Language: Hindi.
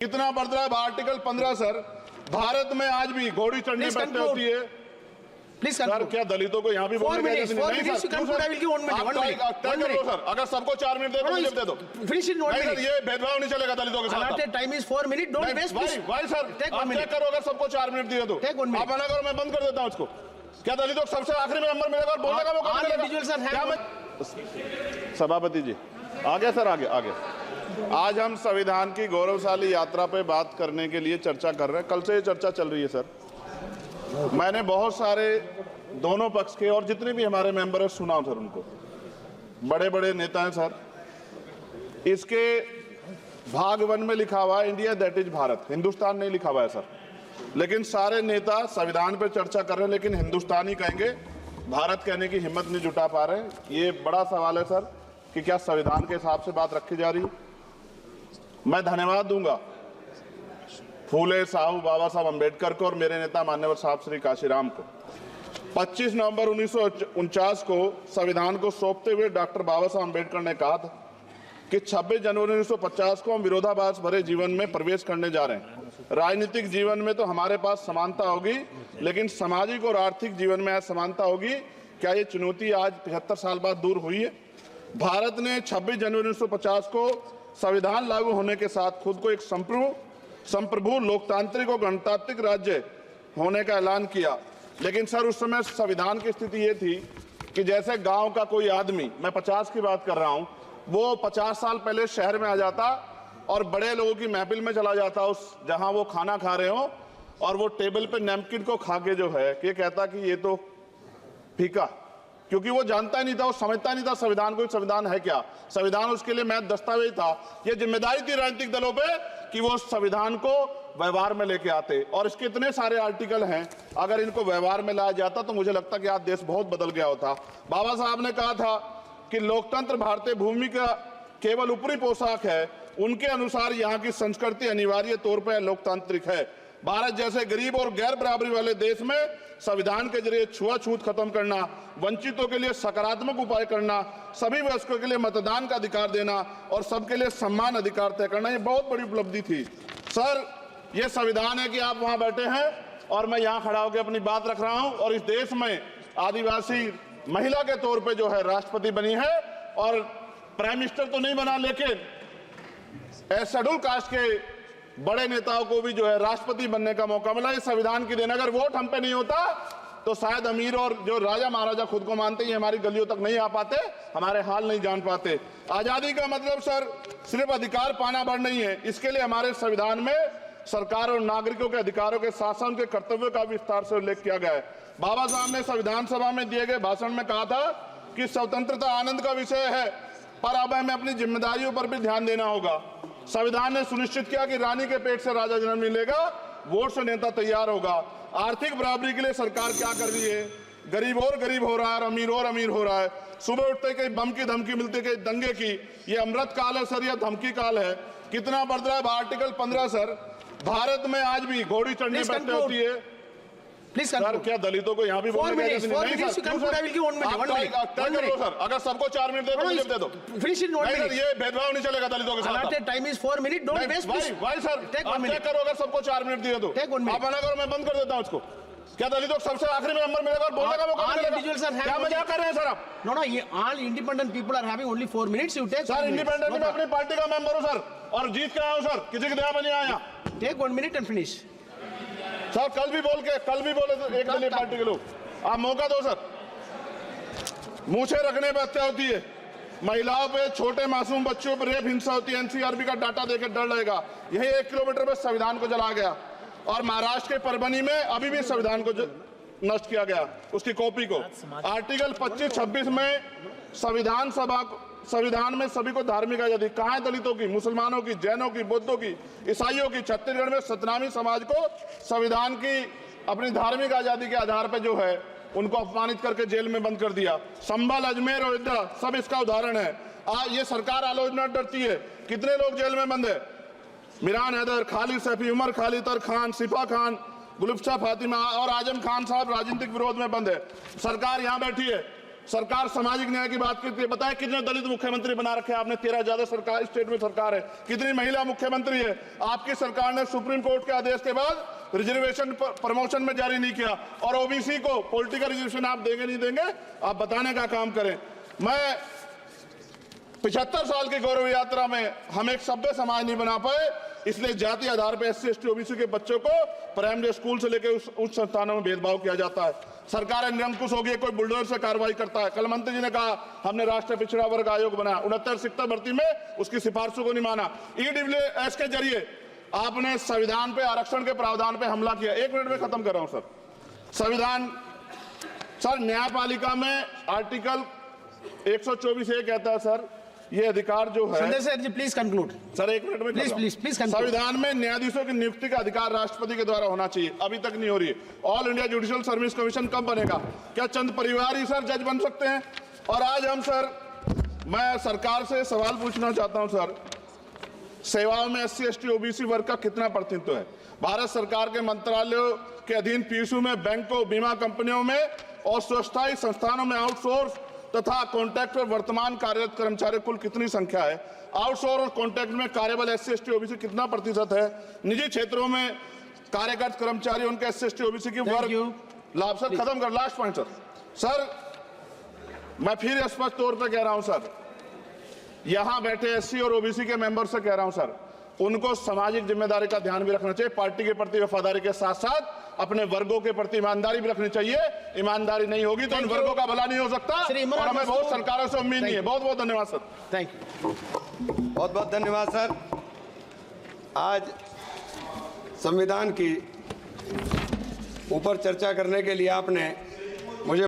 कितना बढ़ रहा है आर्टिकल 15 सर। भारत में आज भी घोड़ी चढ़ने बैठने होती है। प्लीज सर क्या दलितों को यहाँ भी बोलने नहीं सर, अगर सबको 4 मिनट दे दो ये भेदभाव नहीं चलेगा दलितों के साथ। Time is 4 minute, don't waste. भाई सर आप चेक करो, अगर सबको 4 मिनट दिए तो आप मना करो, मैं बंद कर देता हूँ इसको। क्या दलितों को सबसे आखिरी में नंबर मिलेगा और बोलने का मौका मिलेगा? सभापति जी आगे सर, आगे। आज हम संविधान की गौरवशाली यात्रा पे बात करने के लिए चर्चा कर रहे हैं। कल से ये चर्चा चल रही है सर। मैंने बहुत सारे दोनों पक्ष के और जितने भी हमारे मेंबर हैं सुना सर, उनको बड़े बड़े नेता हैं सर। इसके भाग 1 में लिखा हुआ है India that is Bharat, Hindustan नहीं लिखा हुआ है सर। लेकिन सारे नेता संविधान पर चर्चा कर रहे हैं लेकिन हिंदुस्तान ही कहेंगे, भारत कहने की हिम्मत नहीं जुटा पा रहे हैं। ये बड़ा सवाल है सर कि क्या संविधान के हिसाब से बात रखी जा रही है। मैं धन्यवाद दूंगा फूले साहू बाबा साहब अम्बेडकर को और मेरे नेता मान्यवर साहब श्री काशीराम को। 25 नवंबर 1949 को संविधान को सौंपते हुए डॉक्टर बाबा साहब अम्बेडकर ने कहा था कि 26 जनवरी 1950 को हम विरोधाभास भरे जीवन में प्रवेश करने जा रहे हैं। राजनीतिक जीवन में तो हमारे पास समानता होगी, लेकिन सामाजिक और आर्थिक जीवन में असमानता होगी। क्या ये चुनौती आज 75 साल बाद दूर हुई है? भारत ने 26 जनवरी 1950 को संविधान लागू होने के साथ खुद को एक संप्रभु लोकतांत्रिक और गणतांत्रिक राज्य होने का ऐलान किया। लेकिन सर उस समय संविधान की स्थिति ये थी कि जैसे गांव का कोई आदमी, मैं 50 की बात कर रहा हूं, वो 50 साल पहले शहर में आ जाता और बड़े लोगों की महफिल में चला जाता, उस जहां वो खाना खा रहे हो, और वो टेबल पे नैपकिन को खा के जो है कि कहता कि ये तो फीका, क्योंकि वो जानता ही नहीं था, वो समझता नहीं था संविधान को, संविधान है क्या। संविधान उसके लिए महज दस्तावेज था। ये जिम्मेदारी थी राजनीतिक दलों पे कि वो संविधान को व्यवहार में लेके आते। और इसके इतने सारे आर्टिकल हैं, अगर इनको व्यवहार में लाया जाता तो मुझे लगता कि आज देश बहुत बदल गया होता। बाबा साहब ने कहा था कि लोकतंत्र भारतीय भूमि का केवल ऊपरी पोशाक है, उनके अनुसार यहाँ की संस्कृति अनिवार्य तौर पर लोकतांत्रिक है। भारत जैसे गरीब और गैर बराबरी वाले देश में संविधान के जरिए छुआछूत खत्म करना, वंचितों के लिए सकारात्मक उपाय करना, सभी वयस्कों के लिए मतदान का अधिकार देना और सबके लिए सम्मान अधिकार तय करना, ये बहुत बड़ी उपलब्धि थी सर। ये संविधान है कि आप वहां बैठे हैं और मैं यहाँ खड़ा होकर अपनी बात रख रहा हूं, और इस देश में आदिवासी महिला के तौर पे जो है राष्ट्रपति बनी है, और प्राइम मिनिस्टर तो नहीं बना, लेकिन शेड्यूल कास्ट के बड़े नेताओं को भी जो है राष्ट्रपति बनने का मौका मिला। इस संविधान की देन, अगर वोट हम पे नहीं होता तो शायद अमीर और जो राजा महाराजा खुद को मानते हैं हमारी गलियों तक नहीं आ पाते, हमारे हाल नहीं जान पाते। आजादी का मतलब सर सिर्फ अधिकार पाना भर नहीं है, इसके लिए हमारे संविधान में सरकार और नागरिकों के अधिकारों के शासन के कर्तव्यों का विस्तार से उल्लेख किया गया है। बाबा साहब ने संविधान सभा में दिए गए भाषण में कहा था कि स्वतंत्रता आनंद का विषय है, पर अब हमें अपनी जिम्मेदारियों पर भी ध्यान देना होगा। संविधान ने सुनिश्चित किया कि रानी के पेट से राजा जन्म नहीं लेगा, वोट से नेता तैयार होगा। आर्थिक बराबरी के लिए सरकार क्या कर रही है? गरीब और गरीब हो रहा है और अमीर हो रहा है। सुबह उठते कहीं बम की धमकी मिलती, कहीं दंगे की। ये अमृत काल है सर या धमकी काल है? कितना बढ़ रहा है आर्टिकल 15 सर। भारत में आज भी घोड़ी चढ़ने बैठने होती है। प्लीज सर क्या दलितों को यहाँ भी बोलने का नहीं सर? अगर सबको 4 मिनट दे दो ये भेदभाव नहीं चलेगा दलितों के साथ। Time is 4 minute, don't waste. भाई सर आप चेक करो, अगर सबको 4 मिनट दिए तो आप मना करो, मैं बंद कर देता हूँ इसको। क्या दलितों को सबसे आखिरी में नंबर मिलेगा और बोलने का मौका मिलेगा? क्या मजाक कर रहे हैं सर आप? नो ये all independent people are having only 4 minutes. You take sir. Independent में अपनी पार्टी का मेंबर हूं सर और जीत के आया हूं सर, किसी की दया में नहीं आया। Take 1 minute and finish sir. कल भी बोले एक दलीय पार्टी के लोग, आप मौका दो सर। मूछे रखने पर हत्या होती है, महिलाओं पे, छोटे मासूम बच्चों पर रेप हिंसा होती है। एनसीआरबी का डाटा देकर डर लगेगा। यही 1 किलोमीटर में संविधान को जला गया, और महाराष्ट्र के परभनी में अभी भी संविधान को नष्ट किया गया, उसकी कॉपी को। आर्टिकल 25-26 में संविधान में सभी को धार्मिक आजादी। कहाँ है दलितों की, मुसलमानों की, जैनों की, बौद्धों की, ईसाइयों की? छत्तीसगढ़ में सतनामी समाज को संविधान की अपनी धार्मिक आजादी के आधार पर जो है उनको अपमानित करके जेल में बंद कर दिया। संभल, अजमेर, अयोध्या सब इसका उदाहरण है। ये सरकार आलोचना डरती है। कितने लोग जेल में बंद है? मिरान हैदर, खालिद सैफी, उमर खालिद खान, सिफा खान, गुलफ्शा फातिमा और आजम खान साहब राजनीतिक विरोध में बंद है। सरकार यहाँ बैठी है, सरकार सामाजिक न्याय की बात करती है। बताएं कितने दलित मुख्यमंत्री बना रखे हैं आपने? 13 ज्यादा सरकार स्टेट में सरकार है, कितनी महिला मुख्यमंत्री है? आपकी सरकार ने सुप्रीम कोर्ट के आदेश के बाद रिजर्वेशन प्रमोशन में जारी नहीं किया, और ओबीसी को पॉलिटिकल रिजर्वेशन आप देंगे नहीं देंगे, आप बताने का काम करें। मैं 75 साल की गौरव यात्रा में हम एक सभ्य समाज नहीं बना पाए, इसलिए जाति आधार पर SC ST OBC के बच्चों को प्राइमरी स्कूल से लेकर उच्च संस्थानों में भेदभाव किया जाता है। सरकार निरंकुश हो गई, कोई बुलडोजर से कार्रवाई करता है। कल मंत्री जी ने कहा हमने राष्ट्रीय पिछड़ा वर्ग आयोग बनाया, 69 शिक्षक भर्ती में उसकी सिफारिशों को नहीं माना। EWS के जरिए आपने संविधान पे आरक्षण के प्रावधान पे हमला किया। 1 मिनट में खत्म कर रहा हूं सर। संविधान सर, न्यायपालिका में आर्टिकल 124 ये कहता है सर, ये अधिकार जो है, Sanjay sir ji please conclude sir 1 minute में प्लीज संविधान में न्यायाधीशों की नियुक्ति का अधिकार राष्ट्रपति के द्वारा होना चाहिए, अभी तक नहीं हो रही है। All India judicial service commission कब बनेगा? क्या चंद परिवार ही सर जज बन सकते हैं? और आज हम सर, मैं सरकार से सवाल पूछना चाहता हूं सर, सेवाओं में SC ST OBC वर्ग का कितना प्रतिनिधित्व है? भारत सरकार के मंत्रालयों के अधीन PSU में, बैंकों, बीमा कंपनियों में और स्वस्थायी संस्थानों में आउटसोर्स तथा कॉन्ट्रैक्ट पर वर्तमान कार्यरत कर्मचारी कुल कितनी संख्या है? आउटसोर्स और कॉन्ट्रैक्ट में कार्यबल SC ST OBC कितना प्रतिशत है? निजी क्षेत्रों में कार्यरत कर्मचारी, उनके SC ST OBC की वर्ग लाभ। सर खत्म कर, लास्ट पॉइंट सर। सर मैं फिर स्पष्ट तौर पर कह रहा हूं सर, यहां बैठे SC और OBC के मेंबर से कह रहा हूं सर, उनको सामाजिक जिम्मेदारी का ध्यान भी रखना चाहिए। पार्टी के प्रति वफादारी के साथ साथ अपने वर्गों के प्रति ईमानदारी भी रखनी चाहिए। ईमानदारी नहीं होगी तो उन वर्गों का भला नहीं हो सकता, और हमें बहुत सरकारों से उम्मीद नहीं है। बहुत बहुत धन्यवाद सर। थैंक यू, बहुत बहुत धन्यवाद सर। आज संविधान की ऊपर चर्चा करने के लिए आपने